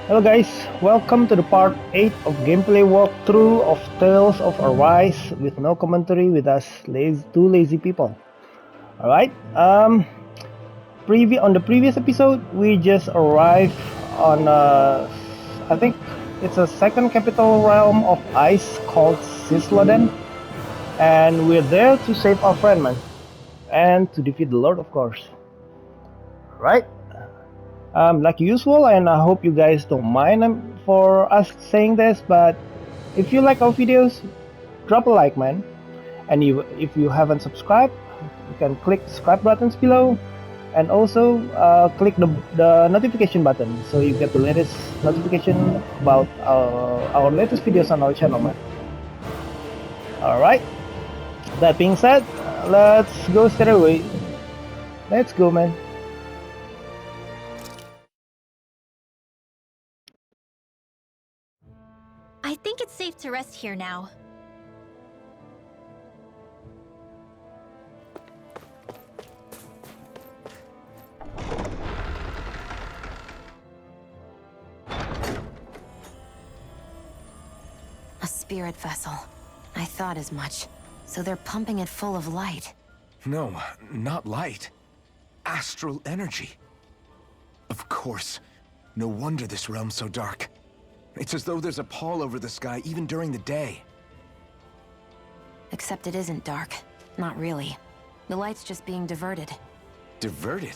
Hello guys, welcome to the part 8 of gameplay walkthrough of Tales of Arise with no commentary with us two lazy people. Alright, on the previous episode we just arrived on I think it's a second capital realm of ice called Sisloden, and we're there to save our friend man and to defeat the Lord, of course. Right? Like usual, and I hope you guys don't mind for us saying this, but if you like our videos, drop a like, man. And if you haven't subscribed, you can click the subscribe buttons below, and also click the notification button so you get the latest notification about our latest videos on our channel, man. Alright, that being said, let's go straight away. Let's go, man. I think it's safe to rest here now. A spirit vessel. I thought as much. So they're pumping it full of light. No, not light. Astral energy. Of course. No wonder this realm's so dark. It's as though there's a pall over the sky even during the day. Except it isn't dark. Not really. The light's just being diverted. Diverted?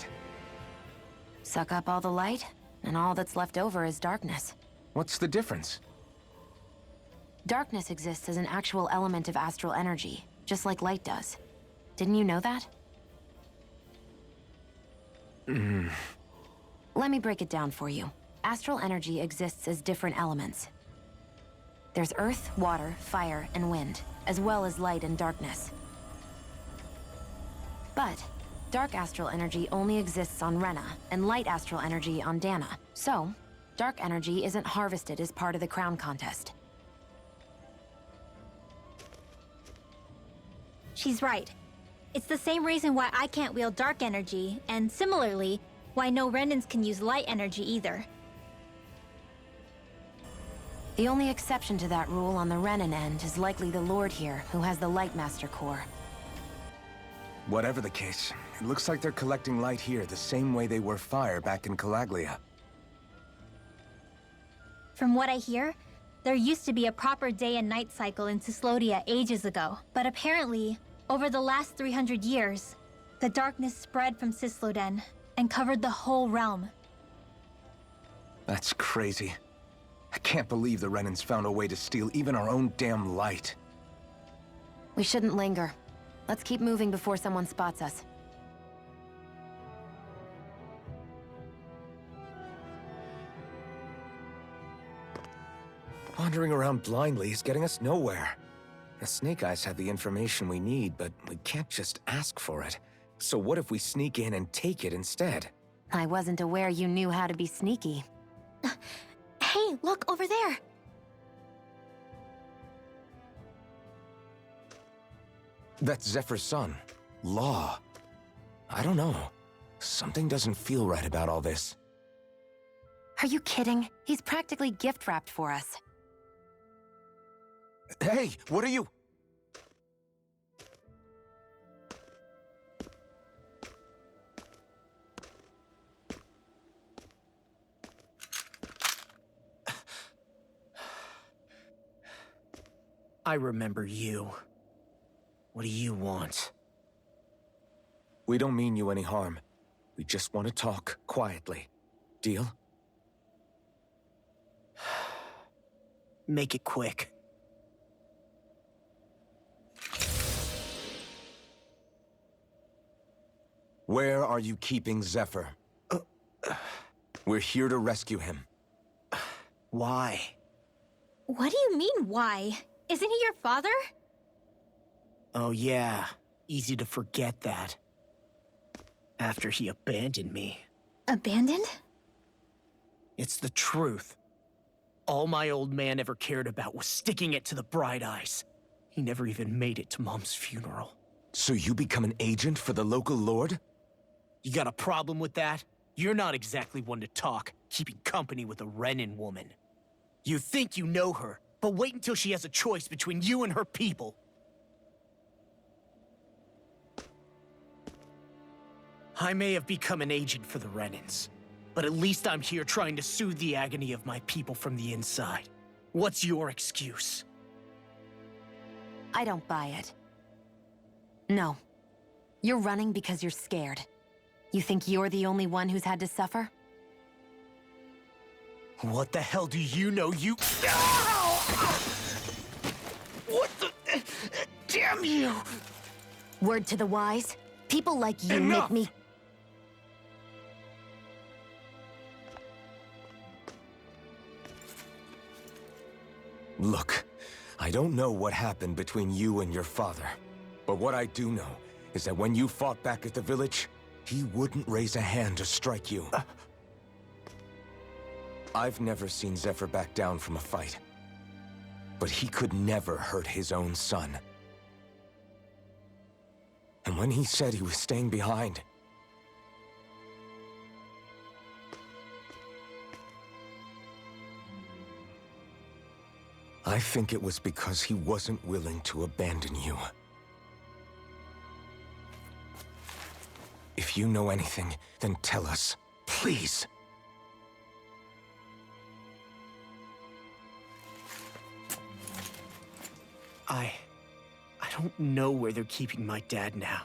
Suck up all the light, and all that's left over is darkness. What's the difference? Darkness exists as an actual element of astral energy, just like light does. Didn't you know that? Let me break it down for you. Astral energy exists as different elements. There's earth, water, fire, and wind, as well as light and darkness. But dark astral energy only exists on Rena, and light astral energy on Dahna. So, dark energy isn't harvested as part of the crown contest. She's right. It's the same reason why I can't wield dark energy, and similarly, why no Renans can use light energy either. The only exception to that rule on the Renan end is likely the Lord here, who has the Light Master core. Whatever the case, it looks like they're collecting light here the same way they were fire back in Calaglia. From what I hear, there used to be a proper day and night cycle in Cislodia ages ago, but apparently, over the last 300 years, the darkness spread from Cisloden and covered the whole realm. That's crazy. I can't believe the Renans found a way to steal even our own damn light. We shouldn't linger. Let's keep moving before someone spots us. Wandering around blindly is getting us nowhere. The Snake Eyes have the information we need, but we can't just ask for it. So what if we sneak in and take it instead? I wasn't aware you knew how to be sneaky. Hey, look over there! That's Zephyr's son, Law. I don't know. Something doesn't feel right about all this. Are you kidding? He's practically gift-wrapped for us. Hey, what are you? I remember you. What do you want? We don't mean you any harm. We just want to talk quietly. Deal? Make it quick. Where are you keeping Zephyr? We're here to rescue him. Why? What do you mean, why? Isn't he your father? Oh yeah, easy to forget that. After he abandoned me. Abandoned? It's the truth. All my old man ever cared about was sticking it to the Bright Eyes. He never even made it to Mom's funeral. So you become an agent for the local lord? You got a problem with that? You're not exactly one to talk, keeping company with a Renan woman. You think you know her, but wait until she has a choice between you and her people. I may have become an agent for the Renans, but at least I'm here trying to soothe the agony of my people from the inside. What's your excuse? I don't buy it. No. You're running because you're scared. You think you're the only one who's had to suffer? What the hell do you know, you... Ow! What the... Damn you! Word to the wise, people like you Enough! make me... Look, I don't know what happened between you and your father. But what I do know is that when you fought back at the village, he wouldn't raise a hand to strike you. I've never seen Zephyr back down from a fight. But he could never hurt his own son. And when he said he was staying behind, I think it was because he wasn't willing to abandon you. If you know anything, then tell us, please. I don't know where they're keeping my dad now.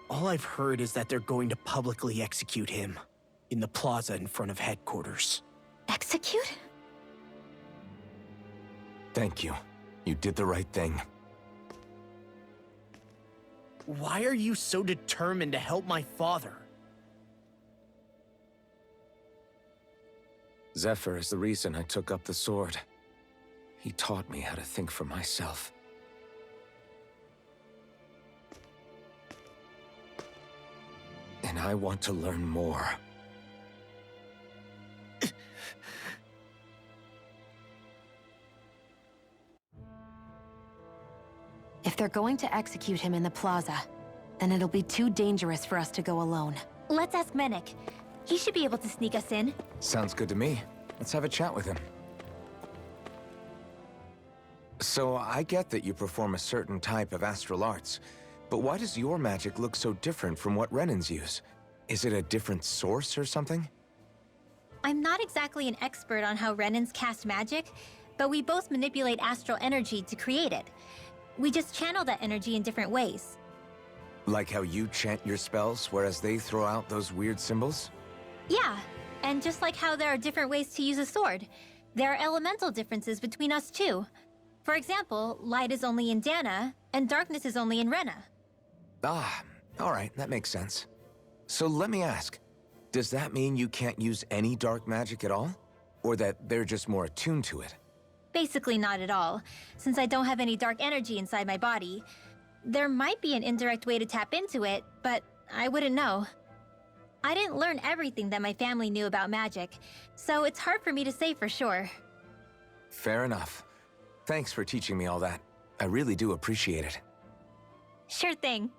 All I've heard is that they're going to publicly execute him in the plaza in front of headquarters. Execute? Thank you. You did the right thing. Why are you so determined to help my father? Zephyr is the reason I took up the sword. He taught me how to think for myself. And I want to learn more. If they're going to execute him in the plaza, then it'll be too dangerous for us to go alone. Let's ask Menik. He should be able to sneak us in. Sounds good to me. Let's have a chat with him. So, I get that you perform a certain type of astral arts, but why does your magic look so different from what Renans use? Is it a different source or something? I'm not exactly an expert on how Renans cast magic, but we both manipulate astral energy to create it. We just channel that energy in different ways. Like how you chant your spells, whereas they throw out those weird symbols? Yeah, and just like how there are different ways to use a sword, there are elemental differences between us too. For example, light is only in Dahna, and darkness is only in Rena. Ah, alright, that makes sense. So let me ask, does that mean you can't use any dark magic at all? Or that they're just more attuned to it? Basically not at all, since I don't have any dark energy inside my body. There might be an indirect way to tap into it, but I wouldn't know. I didn't learn everything that my family knew about magic, so it's hard for me to say for sure. Fair enough. Thanks for teaching me all that. I really do appreciate it. Sure thing.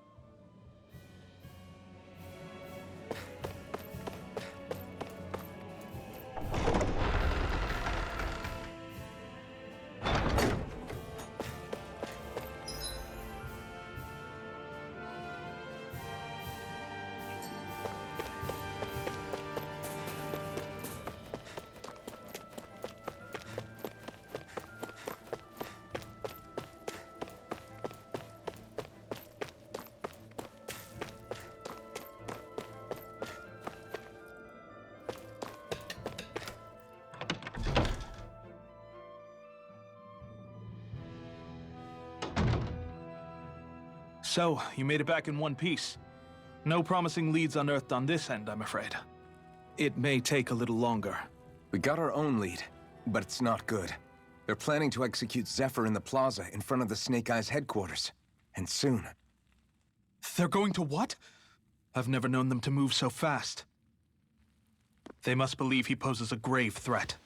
So, you made it back in one piece. No promising leads unearthed on this end, I'm afraid. It may take a little longer. We got our own lead, but it's not good. They're planning to execute Zephyr in the plaza in front of the Snake Eyes headquarters. And soon. They're going to what? I've never known them to move so fast. They must believe he poses a grave threat.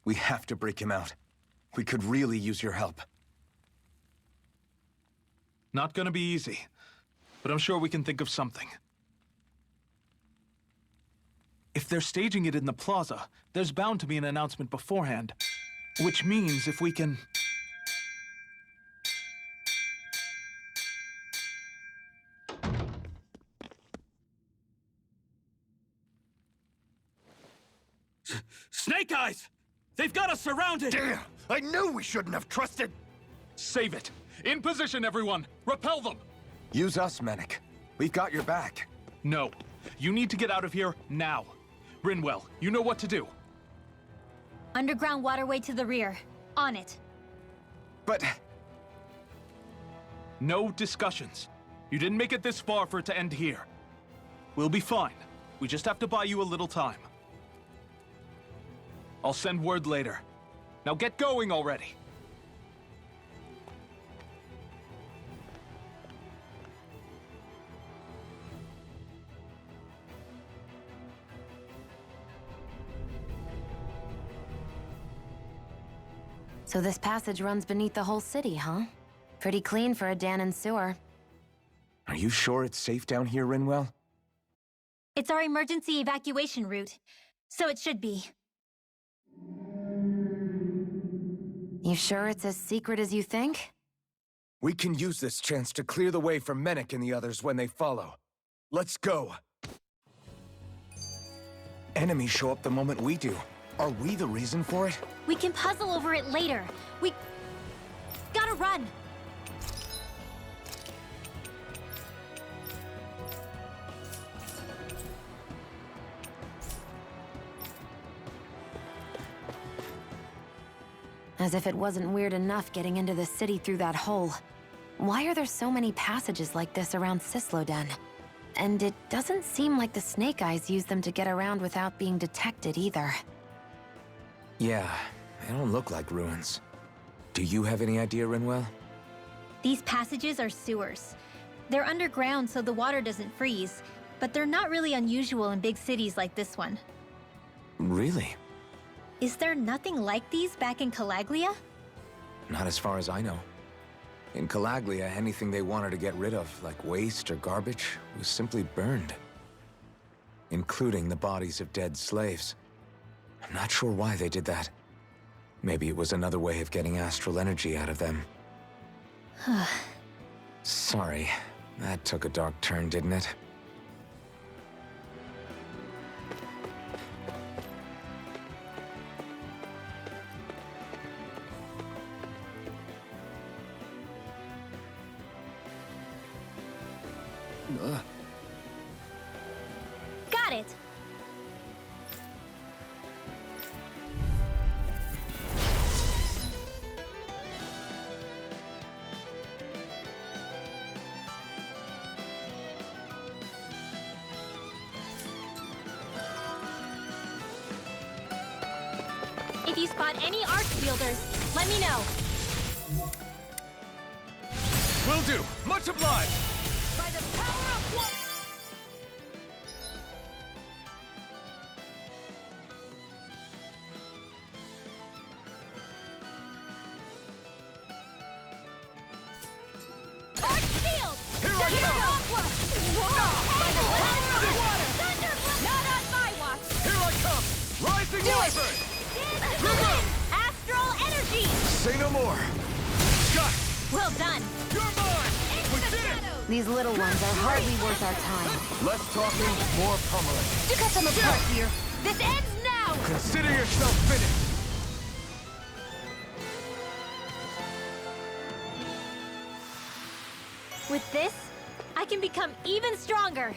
We have to break him out. We could really use your help. Not gonna be easy, but I'm sure we can think of something. If they're staging it in the plaza, there's bound to be an announcement beforehand. Which means if we can... Snake Eyes! They've got us surrounded! Damn! I knew we shouldn't have trusted! Save it! In position, everyone! Repel them! Use us, Mennick. We've got your back. No. You need to get out of here now. Rinwell, you know what to do. Underground waterway to the rear. On it. But... No discussions. You didn't make it this far for it to end here. We'll be fine. We just have to buy you a little time. I'll send word later. Now get going already. So this passage runs beneath the whole city, huh? Pretty clean for a Dahna sewer. Are you sure it's safe down here, Rinwell? It's our emergency evacuation route, so it should be. You sure it's as secret as you think? We can use this chance to clear the way for Mennick and the others when they follow. Let's go. Enemies show up the moment we do. Are we the reason for it? We can puzzle over it later. We... gotta run! As if it wasn't weird enough getting into the city through that hole. Why are there so many passages like this around Cisloden? And it doesn't seem like the Snake Eyes use them to get around without being detected either. Yeah, they don't look like ruins. Do you have any idea, Rinwell? These passages are sewers. They're underground so the water doesn't freeze, but they're not really unusual in big cities like this one. Really? Is there nothing like these back in Calaglia? Not as far as I know. In Calaglia, anything they wanted to get rid of, like waste or garbage, was simply burned. Including the bodies of dead slaves. I'm not sure why they did that. Maybe it was another way of getting astral energy out of them. Sorry, that took a dark turn, didn't it? Got it! If you spot any arch wielders, let me know. Will do! Much obliged! By the power of one... Arch shield! Here I come! By the power of water! Thunder! Not on my watch! Here I come! Rising Wyvern! Astral energy! Say no more! Got it! Well done! You're mine! We did it! These little ones are hardly worth our time. Less talking, more pummeling. To cut them apart here! This ends now! Consider yourself finished! With this, I can become even stronger!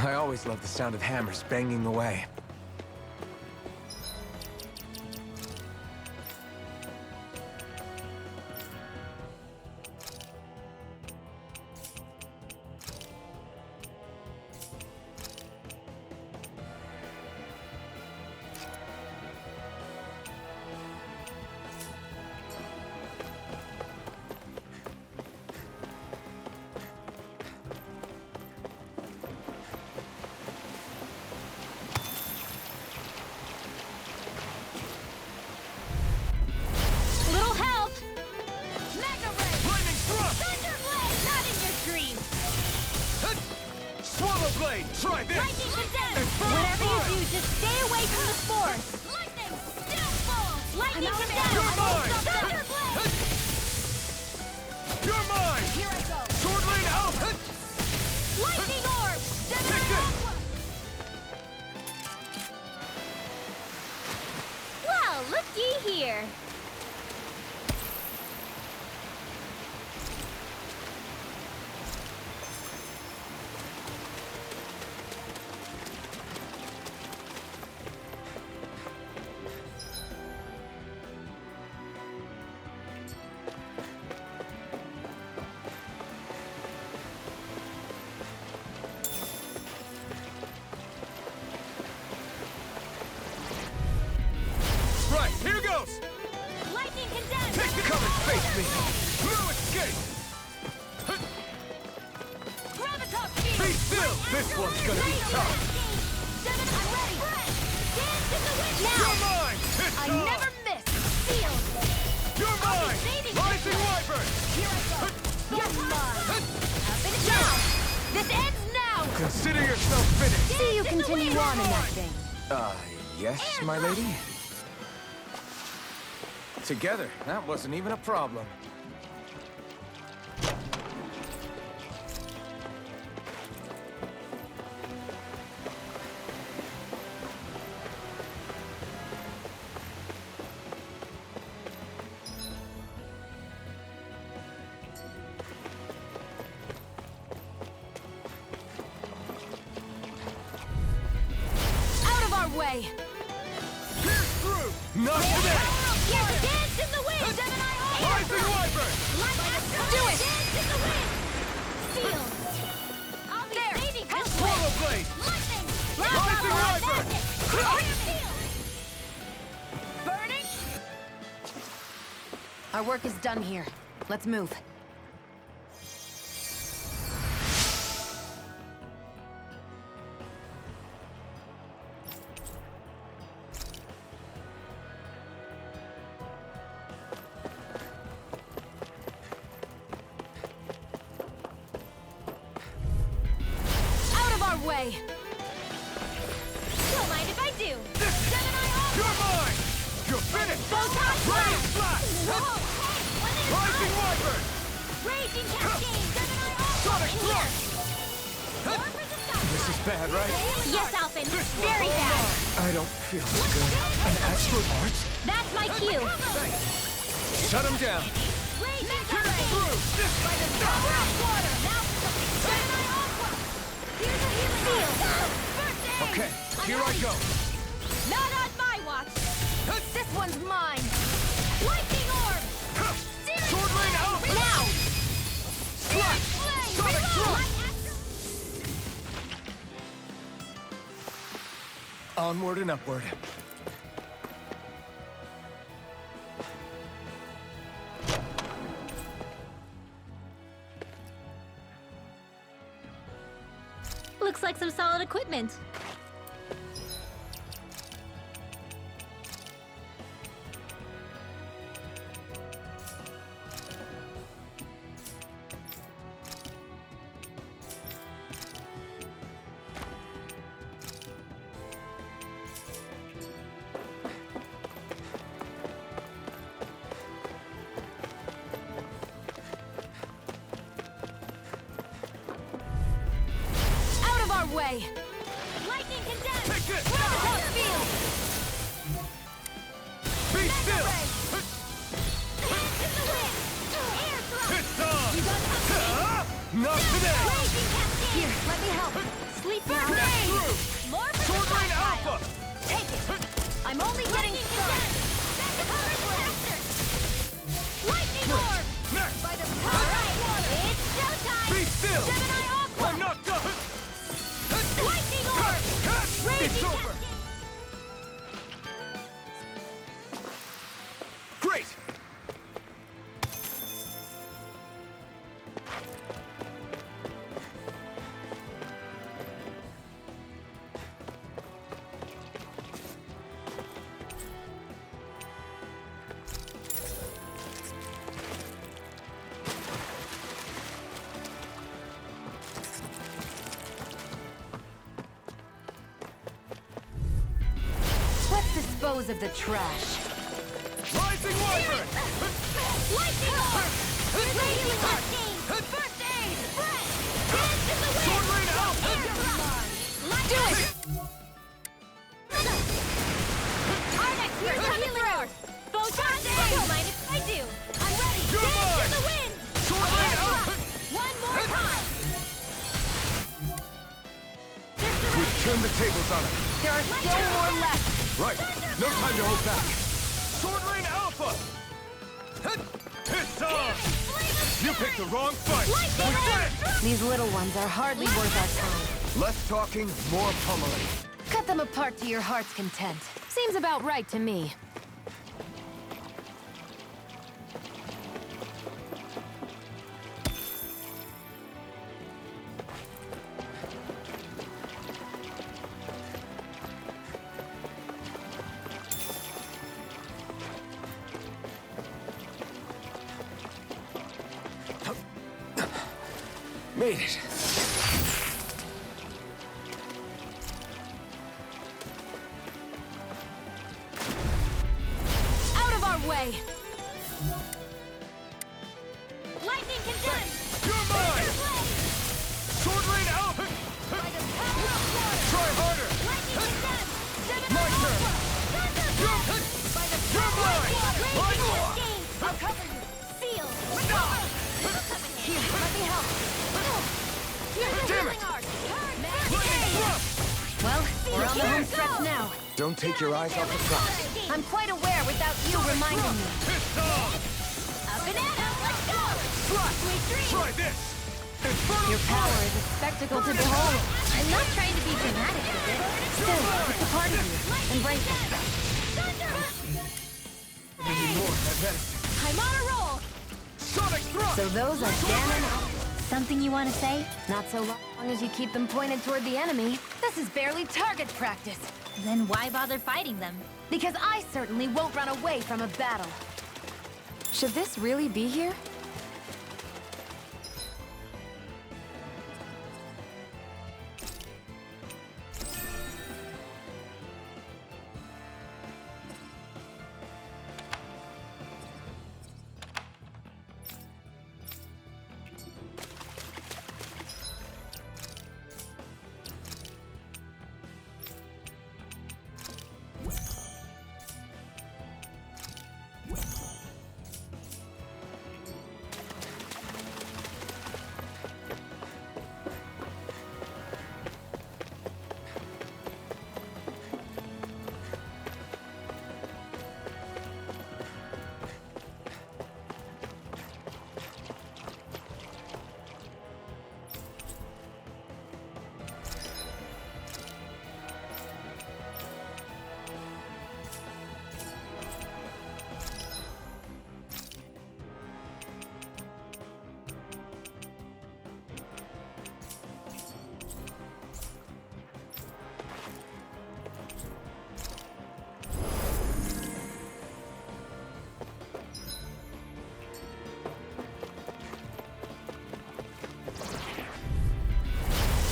I always love the sound of hammers banging away. Lightning condemned! You're mine! Thunder blade! You're mine! Here I go! Sword lane out! Lightning orb! Take this! Well, looky here. Right, here goes! Lightning condemned! Come and face me! No escape! Graviton field! Be still! This one's gonna be tough! Seven, I'm ready! Dance in the wind now! You're mine! It's I on! never miss! Field! You're mine! saving Rising you. Wyvern! Here I go! You're mine! Up and down! This ends now! Consider yourself finished! See you continue on in that thing. Yes, my lady? Together, that wasn't even a problem. Out of our way! Pierce through! Not today! Dance in the wind! Rising Wyvern! Do it! Dance in the wind! Field! I'll be There. saving Help this me. Swallow blade! Lightning! Rising Wyvern! Burning! Our work is done here. Let's move. Out of our way! Don't mind if I do! You're mine! You're finished! Rain Slash! Rising Wyvern! Raging Cascade! Sonic Thrust! This is bad, right? Yes, Alphen! Very bad! I don't feel so good. An astral arts? That's my cue! Shut him down! Raging Pierce Cascade! through! This Water! Now Gemini Aqua! Here's a healing field! First aid! Okay, here I go! Not on my watch! This one's mine! Lightning orb! Sword lane out! Now! Slash! Sonic Thrust! Onward and upward. Looks like some solid equipment. Out of our way! Lightning condemned! Take this! Graviton field! Be still! Dance in the wind! Air thrust! It's on! You got something? Not today! Raging Cascade! Here, let me help. Sleep now. Pierce through! More for Sword the lane stockpile. alpha! Take it. I'm only getting Lightning started. condemned! Blaster! Lightning orb! Next! By the power of water! It's showtime! Be still! Gemini Aqua! I'm not done! Lightning orb! It's Raging over! Cascade! Great! Let's dispose of the trash. Dancing Wyvern! Lightning Orb! Radiant First Aid! First Aid! Breath! Dance in the wind! Sword Rain out! Do it! Arnex, here's the healing orb! Both first aid! Don't mind if I do! I'm ready! You're Dance mine! in the wind! Sword Rain out! One more time! We've turned the tables on him. There are still more left. Right. No time to hold back. Sword Rain Alpha! Piss off! You picked the wrong fight! We did it! These little ones are hardly worth our time. Less talking, more pummeling. Cut them apart to your heart's content. Seems about right to me. Made it. Out of our way! Lightning condemned! You're mine! Sword Rain out! Try harder! Lightning condemned! My turn! You're mine! I'll cover you! Seal! Here, let me help! Here's the Damn it! healing art! Lightning thrust! Well, we're on the home stretch now. Don't take your eyes off the prize. I'm quite aware without you reminding me. Piss off! Up and at 'em! Let's go! Sweet dreams! Try this! Infernal Your power is a spectacle to behold. I'm not trying to be dramatic with it. Still, it's a part of you. Embrace it. more medicine. I'm on a roll! Sonic thrust! So those are Dahna. Something you want to say? Not so long as you keep them pointed toward the enemy. This is barely target practice. Then why bother fighting them? Because I certainly won't run away from a battle. Should this really be here?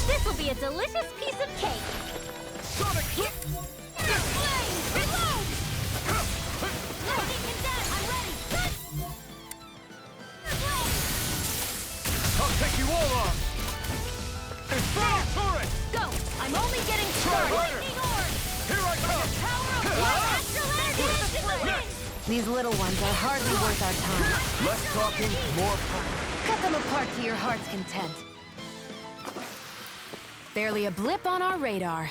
This will be a delicious piece of cake! Sonic thrust! Flame! Reload! Lightning condemned! I'm ready! I'll take you all on! Infernal turret! Go! I'm only getting Try started! harder! Lightning orb! Here I come! Power of one astral energy! Dance in the wind! These little ones are hardly worth our time. Less talking, more power. Cut them apart to your heart's content. Barely a blip on our radar.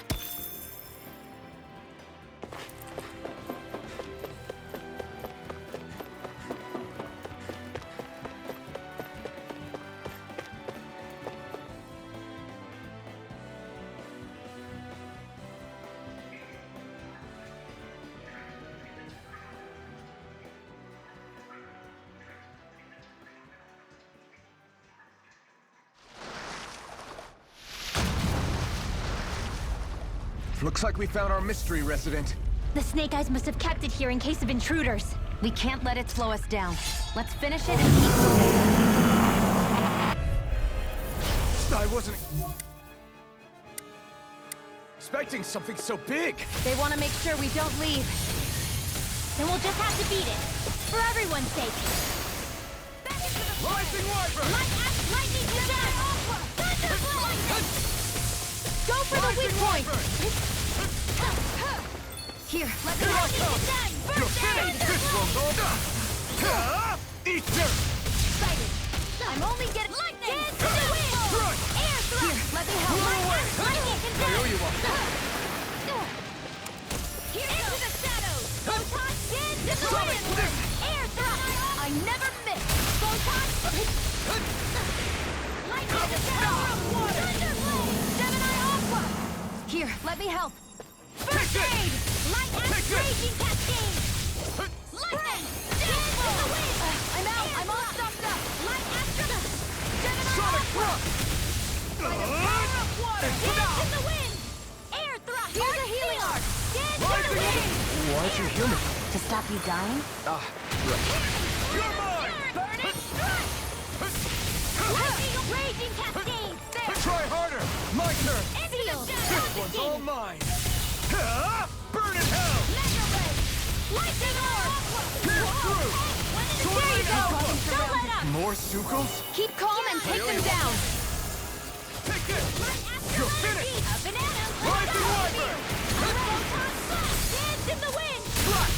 Looks like we found our mystery resident. The Snake Eyes must have kept it here in case of intruders. We can't let it slow us down. Let's finish it and keep moving. I wasn't expecting something so big. They want to make sure we don't leave. then we'll just have to beat it. For everyone's sake. Rising Wyvern! Lightning attack! Thunderblade! Go for the weak point! Here, let me help you! First aid! This one's over! Eat dirt! Excited! I'm only getting lightning! Dance to the wind! Air thrust! Here, let me help! Lightning attack! Here into the shadows! Photon dance in the wind! Air thrust! I never miss! Photon! Lightning attack! Thunderblade! Gemini Aqua! Here, let me help! First aid! Light and raging cascade! Lightning! Dance in the wind! I'm out! I'm all stuffed up! Light Astra! Gemini Aqua! By the power of water! Dance in the wind! Air thrust! Here's a healing arc! Dance in the wind! Why aren't you human? To stop you dying? Ah, right. You're mine! Burning strike! Lightning raging cascade! There! Try harder! My turn! Seal! This one's all mine! Burn in hell! Mega ray! Lightning orb! Pierce through! There you go! Don't let up! More Sukos? Keep calm and take them down! Take this! You're finished! A banana! Rising Wyvern! Photon slash! Dance in the wind! Slash!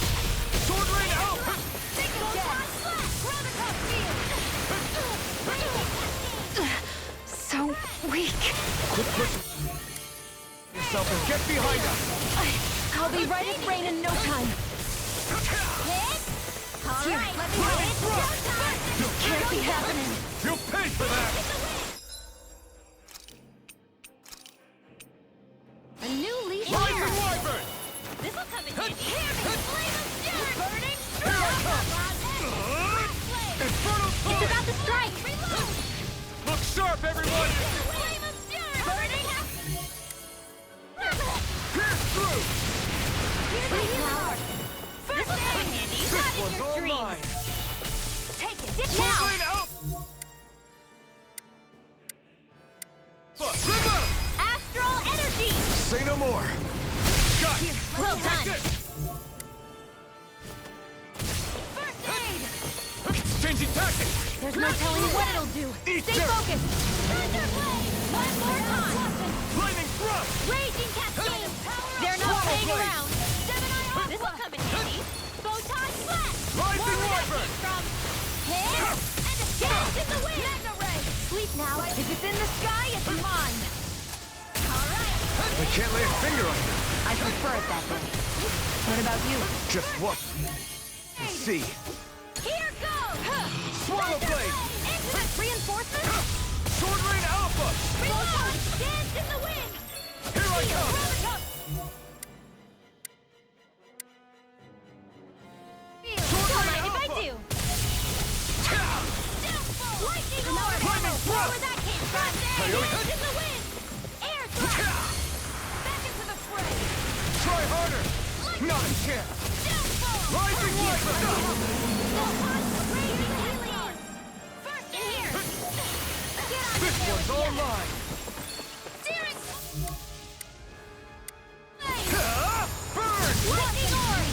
Sword Rain out! Photon slash! Graviton field! So weak. Quit pushing yourself and get behind us! I'll be right as rain in no time. Hit! All Here, right, let me help. it's showtime! Can't be happening. You'll pay for that! A new leaf Rising here! Wyvern! This'll come in handy! Hear me! Flame of Fury! Burning Here I come! Infernal It's Torrent! about to strike! Reload! Look sharp, everyone! Flame of Fury! Burning! Pierce through! Here's a healer! This'll come in handy! This Not in one's your all dreams! mine! Take it! Dip Sword down! Rain out! Remember! Astral energy! Say no more! Got it! Well done! Take this! First aid! Changing tactics! There's no telling what it'll do. Eat Stay dirt! focused. Thunderblade! One more time! Lightning thrust! Raging cascade! They're not playing Blade! around. Gemini Aqua! This'll come in handy! Photon slash! Rising Wyvern! From hit and a dance in the wind! Mega ray! Sleep now. If it's in the sky, it's mine. Alright! I can't lay a finger on you! I prefer it that way. What about you? Just what? See. Here goes! Swallow Blade! Infinite reinforcements! Sword Rain Alpha! Photon dance in the wind! Here I come! Don't mind if I do! Lightning orb! Where that came from! Dance in the wind! Air thrust! Back into the fray! Try harder! Not a chance! Rising Wyvern! Raising healing! First in here! Get on This there one's with all ya. mine! Searing Burn! lightning orb!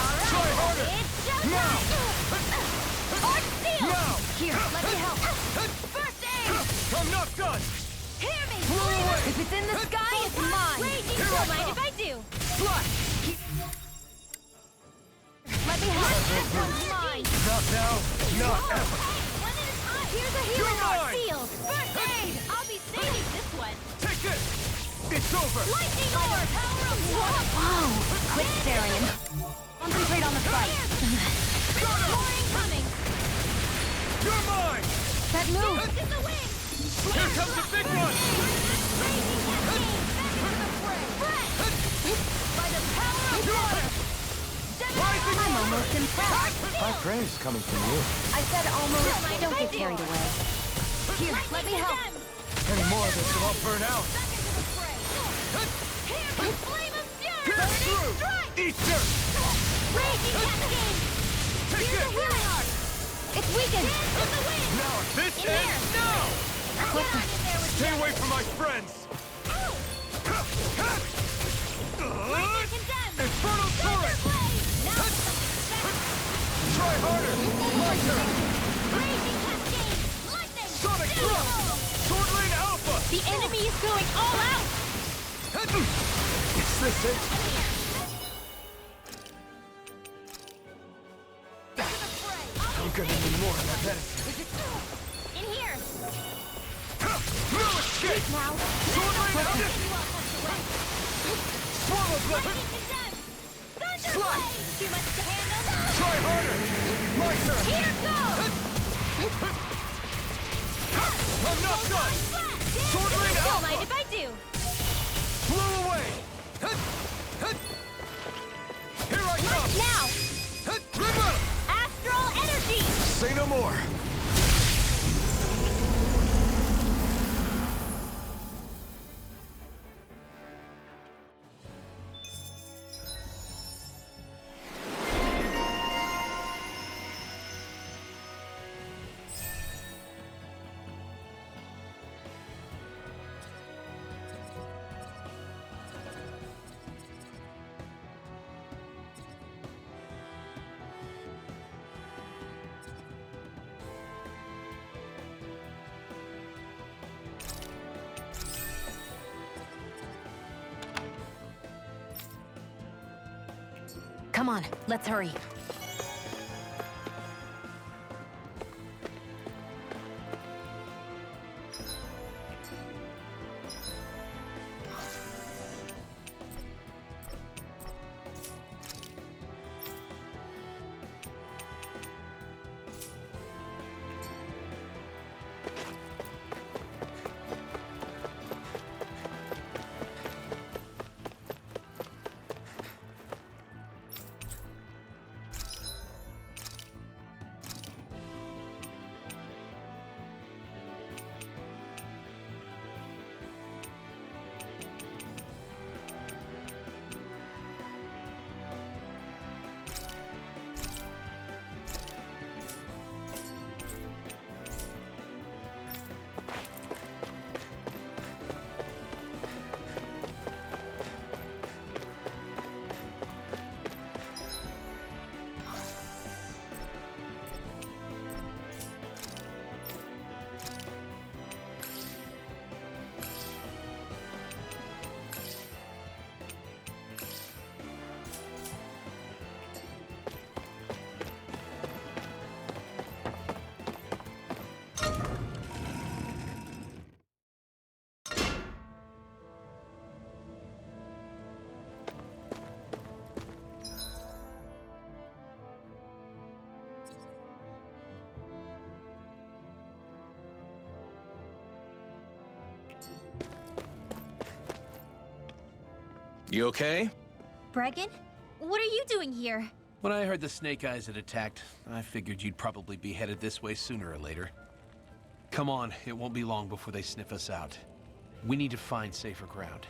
Alright! Try harder! It's just Now! Arc seal! Now! Here, let me help. First aid! I'm not done! Hear me! Throw away! If it's in the sky, it's mine. Raging! Here I Don't mind come. if I do! Slash! Let me help. This one's mine! Not now, not ever! One at a time! Here's a You're healing arc mine. field! First aid! I'll be saving this one! Take this! It's over! Lightning orb! Power of water! Whoa. Quit staring. Concentrate on the fight. More incoming! You're mine! That move. Dance in the wind! Here comes the big one! Raging cascade! Back into the fray! By the power of water! Rising I'm almost impressed. High praise coming from you. I said almost. Don't get carried away. Here, let me help. Any more of this and I'll burn out. Back into the fray! Here comes flame of fury! Pierce through! Strike! Eat dirt! Raging cascade! Take Here's a this! healing arc! It's weakened. Dance in the wind! Now this In ends there. now! Get on in there with Stay ya. away from my friends! Raging condemned! Infernal Torrent! Thunderblade! Now Try harder! My turn! Raging cascade! Lightning! Sonic thrust! Sword Lane Alpha! The enemy is going all out! Is this it? I'm gonna need more of that medicine. In here! No escape! Now! Sword Lane Alpha! Swallow Blade! Lightning condemned! Thunder Slide! blade! Too much to handle? Try harder! My turn! Here goes! I'm not done! Sword Lane Don't Alpha! mind if I do! Blow away! Here I come! Now! River! Astral energy! Say no more! Come on, let's hurry. You okay? Bregan? What are you doing here? When I heard the Snake Eyes had attacked, I figured you'd probably be headed this way sooner or later. Come on, it won't be long before they sniff us out. We need to find safer ground.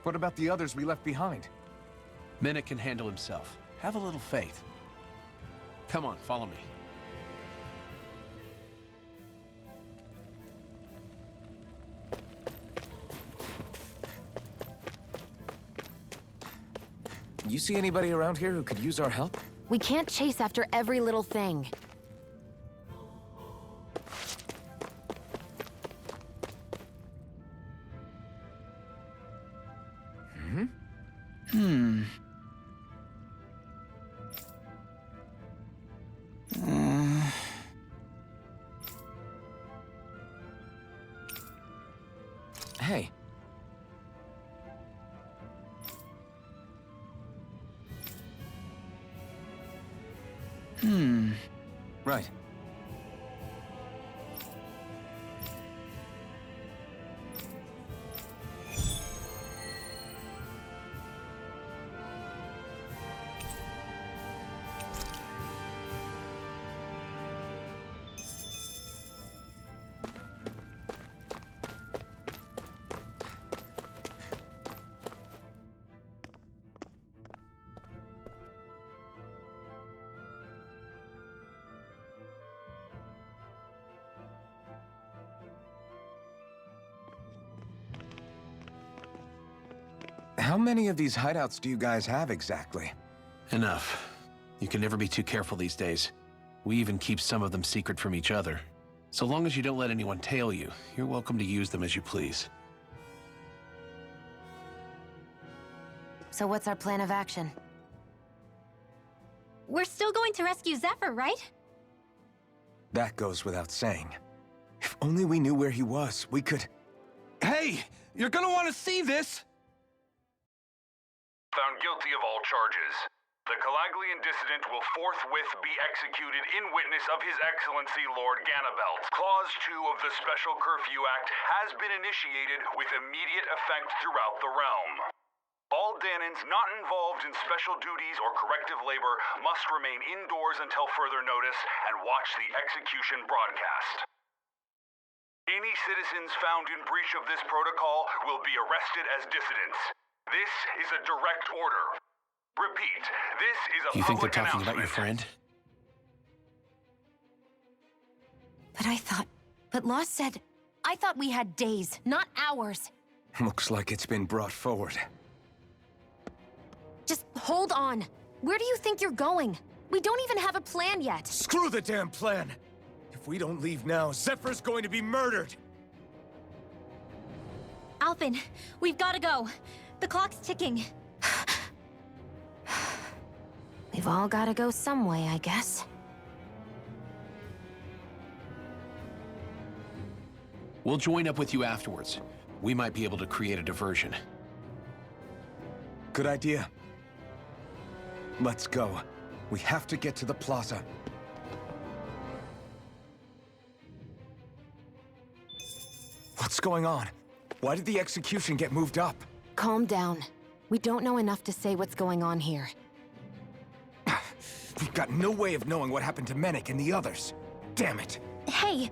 What about the others we left behind? Minute can handle himself. Have a little faith. Come on, follow me. You see anybody around here who could use our help? We can't chase after every little thing. Hey. Right. How many of these hideouts do you guys have exactly? Enough. You can never be too careful these days. We even keep some of them secret from each other. So long as you don't let anyone tail you, you're welcome to use them as you please. So what's our plan of action? We're still going to rescue Zephyr, right? That goes without saying. If only we knew where he was, we could... Hey! You're gonna want to see this! Found guilty of all charges. The Calaglian dissident will forthwith be executed in witness of His Excellency Lord Ganabelt. Clause 2 of the Special Curfew Act has been initiated with immediate effect throughout the realm. All Dahnans not involved in special duties or corrective labor must remain indoors until further notice and watch the execution broadcast. Any citizens found in breach of this protocol will be arrested as dissidents. This is a direct order. Repeat, this is a You think they're public talking about your announcement. friend? But Law said... I thought we had days, not hours. Looks like it's been brought forward. Just hold on. Where do you think you're going? We don't even have a plan yet. Screw the damn plan! If we don't leave now, Zephyr's going to be murdered! Alphen, we've got to go. The clock's ticking. We've all gotta go some way, I guess. We'll join up with you afterwards. We might be able to create a diversion. Good idea. Let's go. We have to get to the plaza. What's going on? Why did the execution get moved up? Calm down. We don't know enough to say what's going on here. We've got no way of knowing what happened to Menik and the others. Damn it. Hey,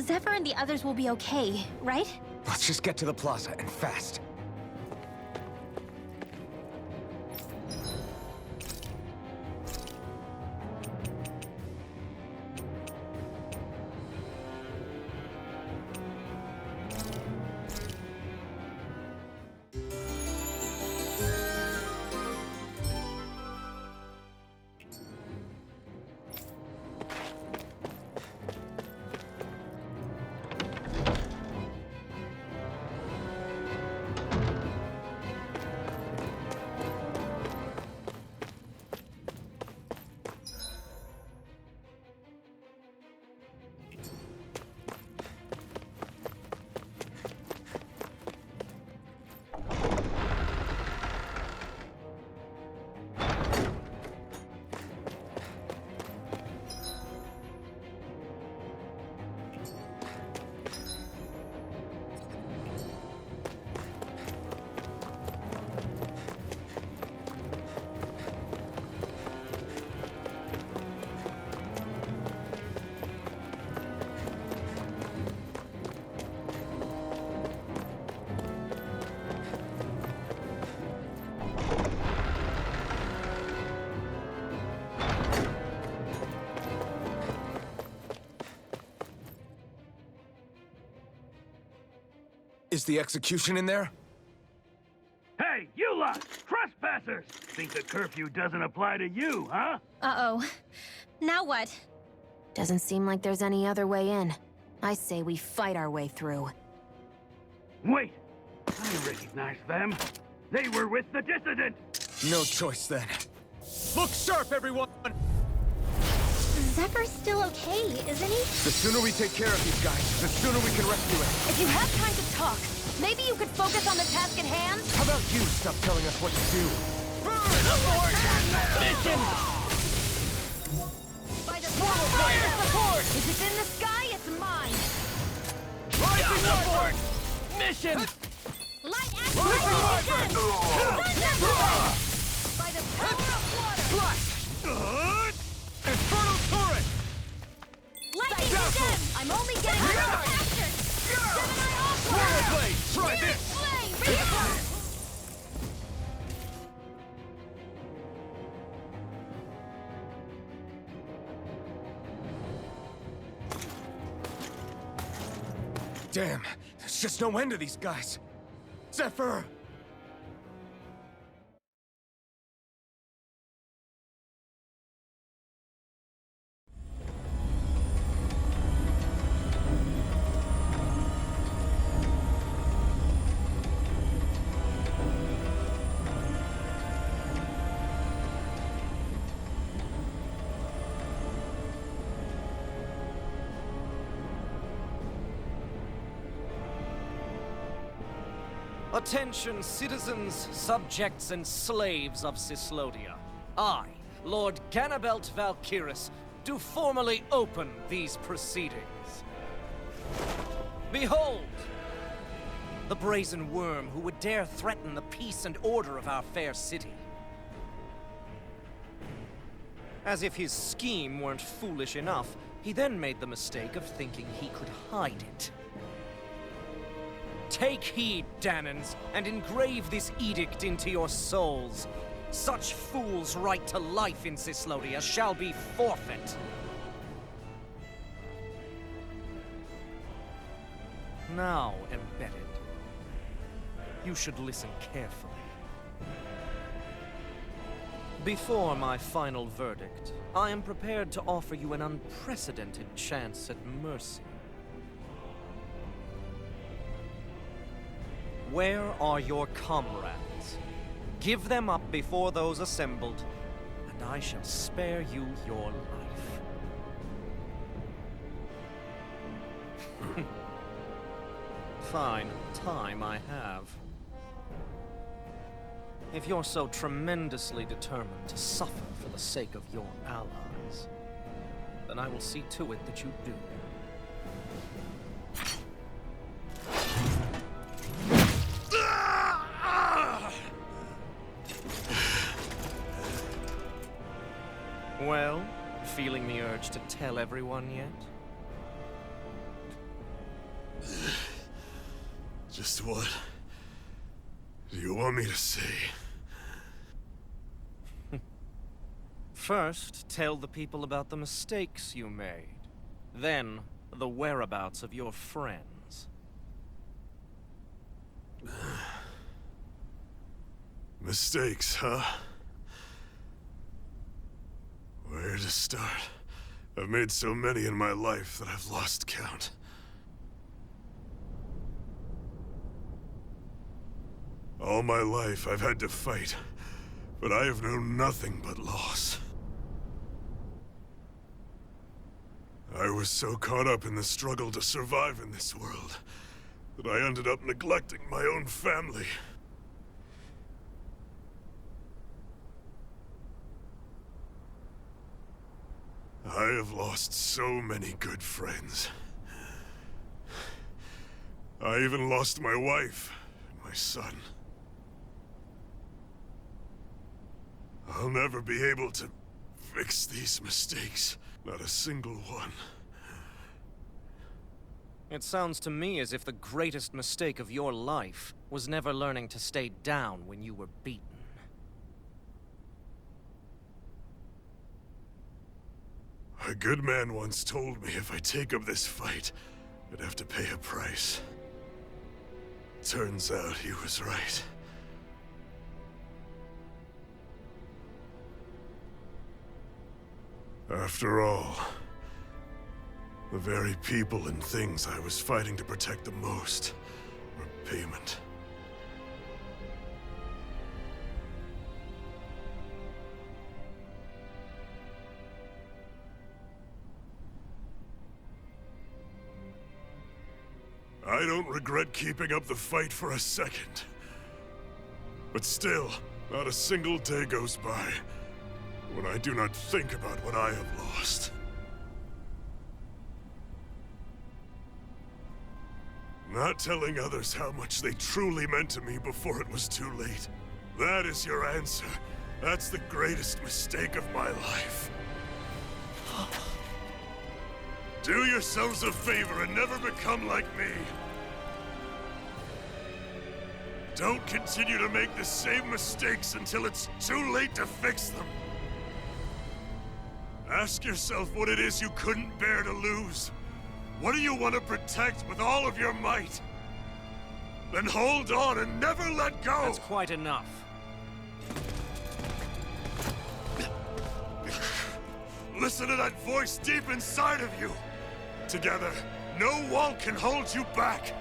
Zephyr and the others will be okay, right? Let's just get to the plaza, and fast. Is the execution in there? Hey, you lot! Trespassers! Think the curfew doesn't apply to you, huh? Uh-oh. Now what? Doesn't seem like there's any other way in. I say we fight our way through. Wait! I recognize them. They were with the dissident! No choice then. Look sharp, everyone! Zephyr's still okay, isn't he? The sooner we take care of these guys, the sooner we can rescue him. If you have time to talk, maybe you could focus on the task at hand? How about you stop telling us what to do? Mission! By the fire support! If it's in the sky, it's mine! Rising upward! Mission! Light activation! Thunderbolt! By the power of water! Infernal turret! Lightning again! I'm only getting faster! Gemini off! Blade, try this! Flame, reinforce! Damn, there's just no end to these guys. Zephyr! Attention, citizens, subjects, and slaves of Cyslodia. I, Lord Ganabelt Valkyris, do formally open these proceedings. Behold! The brazen worm who would dare threaten the peace and order of our fair city. As if his scheme weren't foolish enough, he then made the mistake of thinking he could hide it. Take heed, Dahnans, and engrave this edict into your souls. Such fools' right to life in Cyslodia shall be forfeit. Now, embedded, you should listen carefully. Before my final verdict, I am prepared to offer you an unprecedented chance at mercy. Where are your comrades? Give them up before those assembled, and I shall spare you your life. Fine time I have. If you're so tremendously determined to suffer for the sake of your allies, then I will see to it that you do. Well, feeling the urge to tell everyone yet? Just what do you want me to say? First, tell the people about the mistakes you made. Then, the whereabouts of your friends. Mistakes, huh? Where to start? I've made so many in my life that I've lost count. All my life I've had to fight, but I have known nothing but loss. I was so caught up in the struggle to survive in this world that I ended up neglecting my own family. I have lost so many good friends. I even lost my wife and my son. I'll never be able to fix these mistakes. Not a single one. It sounds to me as if the greatest mistake of your life was never learning to stay down when you were beaten. A good man once told me if I take up this fight, I'd have to pay a price. Turns out he was right. After all, the very people and things I was fighting to protect the most were payment. I don't regret keeping up the fight for a second. But still, not a single day goes by when I do not think about what I have lost. Not telling others how much they truly meant to me before it was too late. That is your answer. That's the greatest mistake of my life. Do yourselves a favor and never become like me. Don't continue to make the same mistakes until it's too late to fix them. Ask yourself what it is you couldn't bear to lose. What do you want to protect with all of your might? Then hold on and never let go! That's quite enough. Listen to that voice deep inside of you! Together, no wall can hold you back!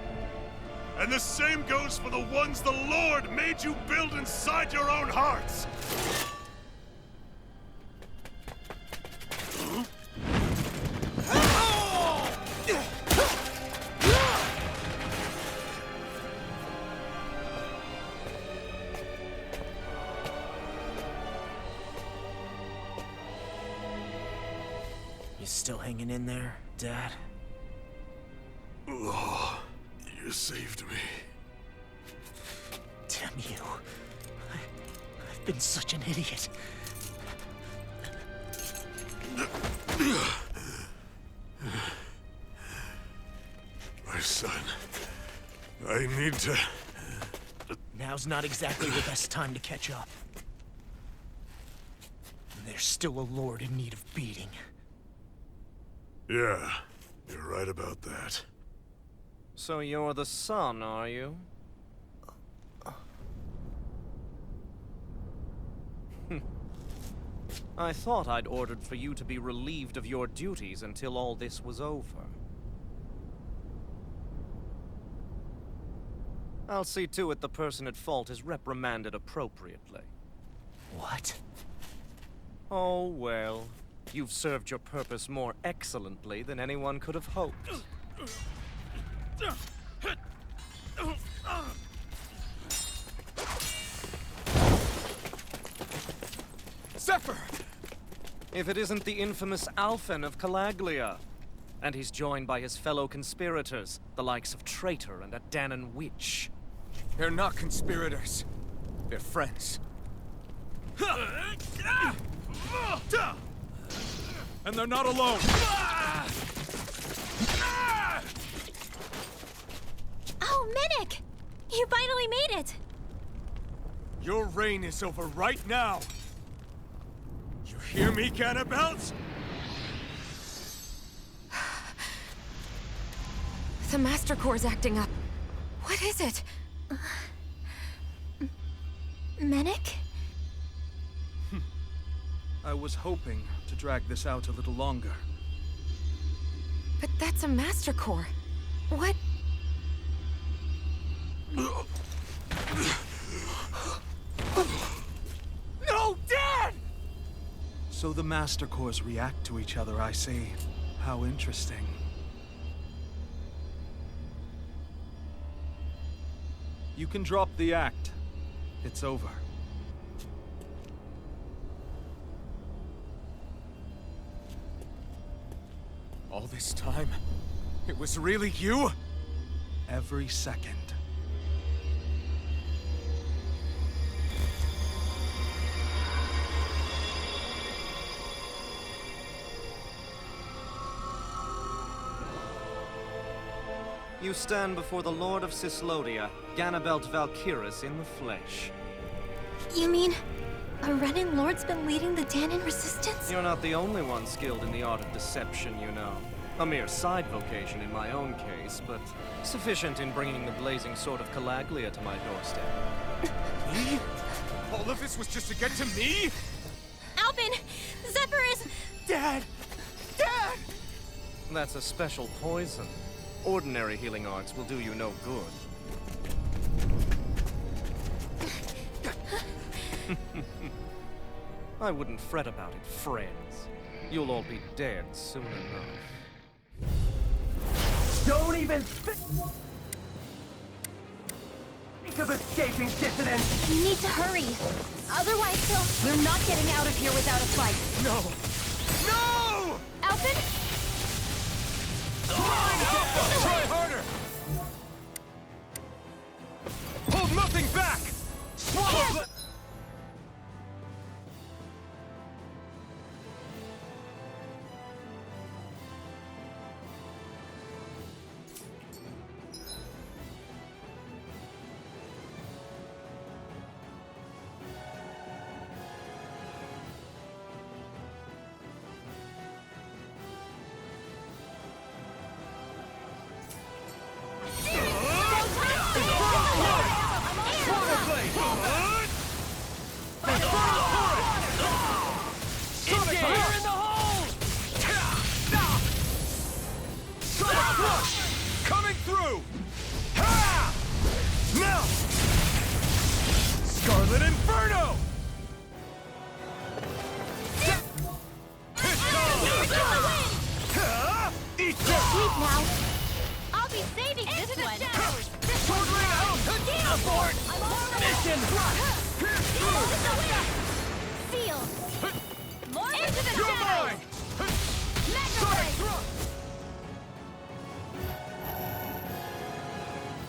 And the same goes for the ones the Lord made you build inside your own hearts! still hanging in there, Dad? Law, you saved me. Damn you. I've been such an idiot. My son, I need to... Now's not exactly the best time to catch up. There's still a lord in need of beating. Yeah, you're right about that. So you're the son, are you? I thought I'd ordered for you to be relieved of your duties until all this was over. I'll see to it the person at fault is reprimanded appropriately. What? Oh, well. You've served your purpose more excellently than anyone could have hoped. Zephyr! If it isn't the infamous Alphen of Calaglia. And he's joined by his fellow conspirators, the likes of Traitor and a Dahnan witch. They're not conspirators. They're friends. And they're not alone! Oh, Minnick! You finally made it! Your reign is over right now! You hear me, Cannibals? The Master Core's acting up. What is it? Minnick? I was hoping to drag this out a little longer. But that's a Master Core. What? No, Dad! So the Master Cores react to each other, I see. How interesting. You can drop the act. It's over. All this time, it was really you? Every second. You stand before the Lord of Cyslodia, Ganabelt Valkyris in the flesh. You mean a Renan Lord's been leading the Dahnan resistance? You're not the only one skilled in the art of deception, you know. A mere side vocation in my own case, but sufficient in bringing the blazing sword of Calaglia to my doorstep. Me? All of this was just to get to me? Alphen! Zephyr is... Dad! Dad! That's a special poison. Ordinary healing arts will do you no good. I wouldn't fret about it, friends. You'll all be dead soon enough. Don't even think of escaping, dissident! You need to hurry. Otherwise, we're not getting out of here without a fight. No! No! Alphen? Try harder! Hold nothing back! Swallow! Coming through! Ha! Now! Scarlet Inferno! Eat this! Sleep now. I'll be saving this one. Totally out! Abort! Mission! Seal. More into the You're shadows. mine!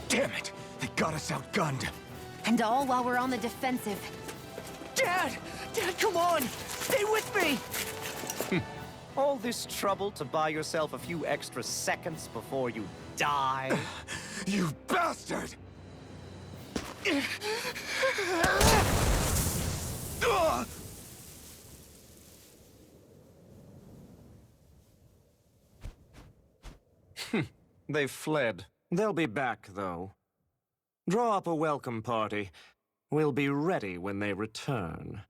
Damn it! They got us outgunned. And all while we're on the defensive. Dad! Dad, come on! Stay with me! All this trouble to buy yourself a few extra seconds before you die? You bastard! They've fled. They'll be back, though. Draw up a welcome party. We'll be ready when they return.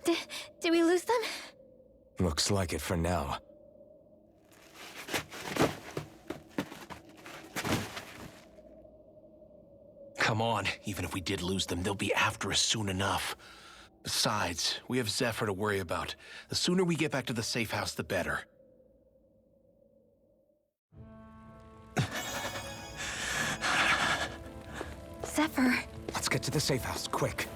Did we lose them? Looks like it for now. Come on, even if we did lose them, they'll be after us soon enough. Besides, we have Zephyr to worry about. The sooner we get back to the safe house, the better. Zephyr. Let's get to the safe house, quick.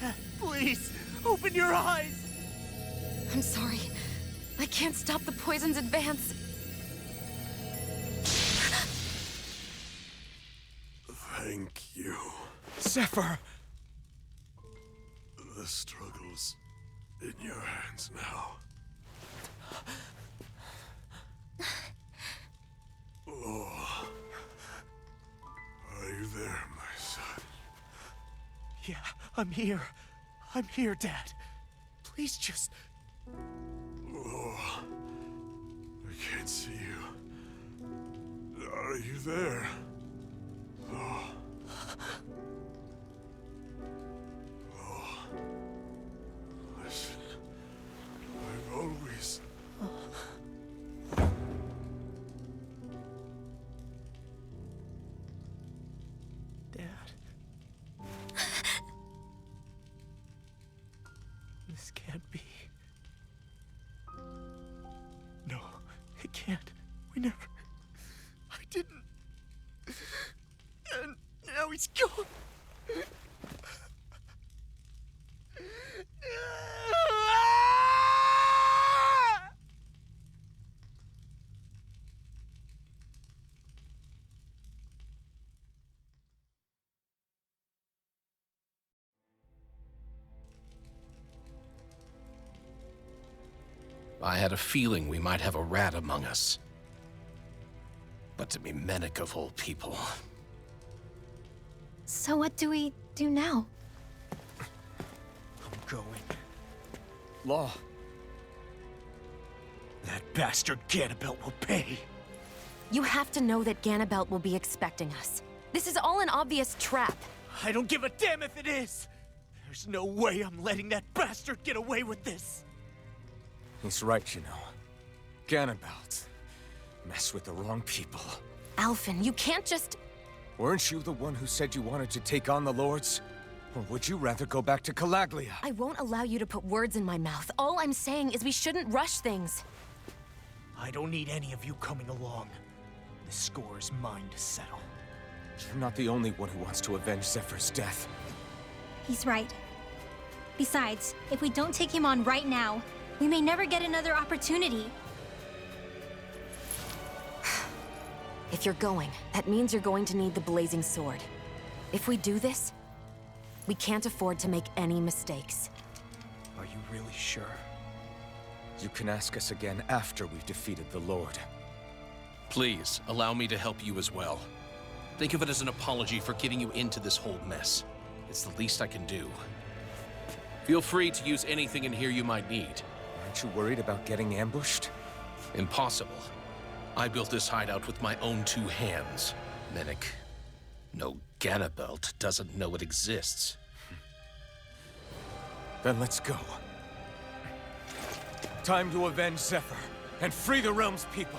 Dad, please, open your eyes! I'm sorry. I can't stop the poison's advance. Thank you. Zephyr! The struggle's in your hands now. Oh. Are you there, my son? Yeah, I'm here. I'm here, Dad. Please just... Oh. I can't see you. Are you there? Oh. Oh. Listen. I've always... Dad. This can't be. No, it can't. We never... I didn't. And now he's gone. I had a feeling we might have a rat among us. But to be Mennick of all people. So what do we do now? I'm going. Law. That bastard Ganabelt will pay. You have to know that Ganabelt will be expecting us. This is all an obvious trap. I don't give a damn if it is! There's no way I'm letting that bastard get away with this! He's right, you know. Ganabelt. Mess with the wrong people. Alphen, you can't just... Weren't you the one who said you wanted to take on the Lords? Or would you rather go back to Calaglia? I won't allow you to put words in my mouth. All I'm saying is we shouldn't rush things. I don't need any of you coming along. The score is mine to settle. You're not the only one who wants to avenge Zephyr's death. He's right. Besides, if we don't take him on right now, we may never get another opportunity. If you're going, that means you're going to need the Blazing Sword. If we do this, we can't afford to make any mistakes. Are you really sure? You can ask us again after we've defeated the Lord. Please, allow me to help you as well. Think of it as an apology for getting you into this whole mess. It's the least I can do. Feel free to use anything in here you might need. Aren't you worried about getting ambushed? Impossible. I built this hideout with my own 2 hands. Mimic. No Ganabelt doesn't know it exists. Then let's go. Time to avenge Zephyr and free the realm's people.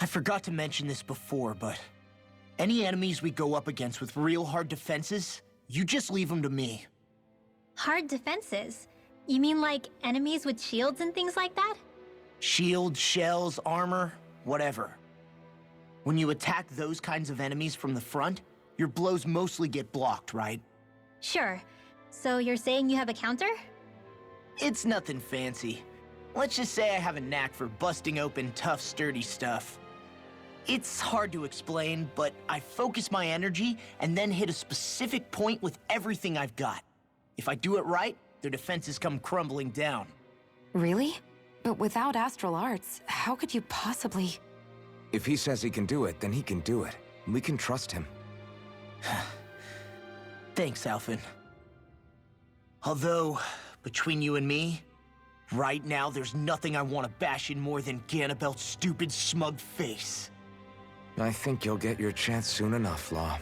I forgot to mention this before, but any enemies we go up against with real hard defenses, you just leave them to me. Hard defenses? You mean like enemies with shields and things like that? Shields, shells, armor, whatever. When you attack those kinds of enemies from the front, your blows mostly get blocked, right? Sure. So you're saying you have a counter? It's nothing fancy. Let's just say I have a knack for busting open tough, sturdy stuff. It's hard to explain, but I focus my energy and then hit a specific point with everything I've got. If I do it right, their defenses come crumbling down. Really? But without astral arts, how could you possibly... If he says he can do it, then he can do it. We can trust him. Thanks, Alphen. Although, between you and me, right now there's nothing I want to bash in more than Ganabelt's stupid, smug face. I think you'll get your chance soon enough, Law.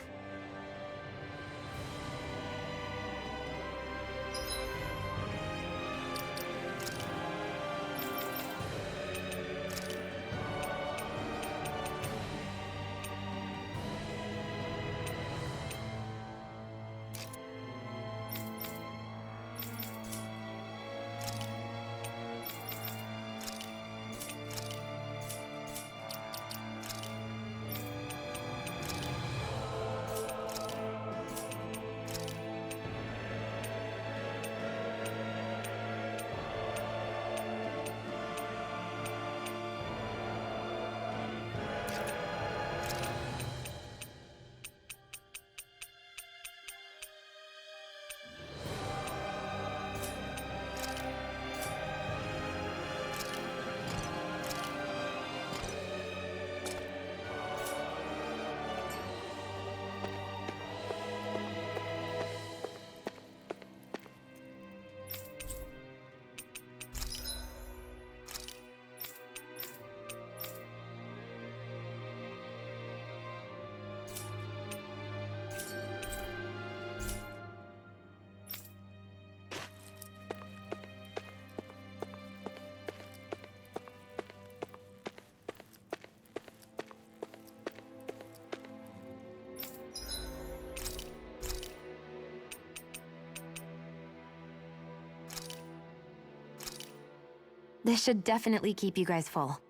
This should definitely keep you guys full.